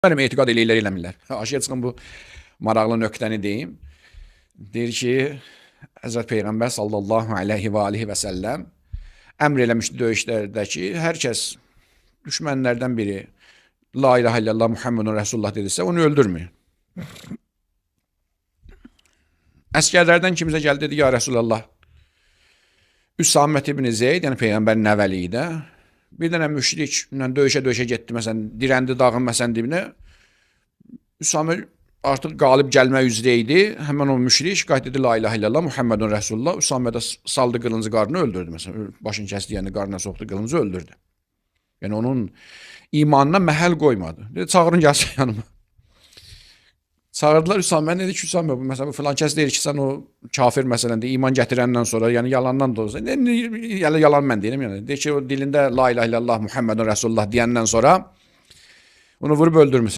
Mənim etiqad eləyirlər, eləmirlər. Aşıya çıxın bu maraqlı nöqtəni deyim. Deyir ki, Həzrət Peyğəmbər sallallahu aleyhi və alihi və səlləm əmr eləmişdi döyüşlərdə ki, hər kəs düşmənlərdən biri La ilahe illallah Muhammedun Resulullah dedirsə, onu öldürməyin. Əskərlərdən kimsə gəldi dedi, ya Resulallah, Üsamət ibn Zeyd, yəni Peyğəmbərin nəvəliyi də, bir dənə müşriklə döyüşə getdi, məsələn, dirəndi dağın məsələn dibinə. Üsamə artıq qalib gəlmək üzrə idi. Həmən o müşrik qayıt dedi la ilahe illallah Muhammedun Resulullah. Üsamə də saldı qılıncı qarnını öldürdü məsələn. Başını kəsdi, yəni qarnına soxdu qılıncı öldürdü. Yəni onun imanına məhəl qoymadı. Dedi çağırın gəlsin yanıma. Çağırdılar Üsamə, dedi ki, Üsamə bu məsələn filan kəs deyir ki, sən o kafir məsələn də iman gətirəndən sonra, yəni yalandan da olsa, yalan mən deyirəm yəni. Deyir ki, o dilində la ilahe illallah Muhammedun Resulullah deyəndən sonra onu vurub öldürmüş.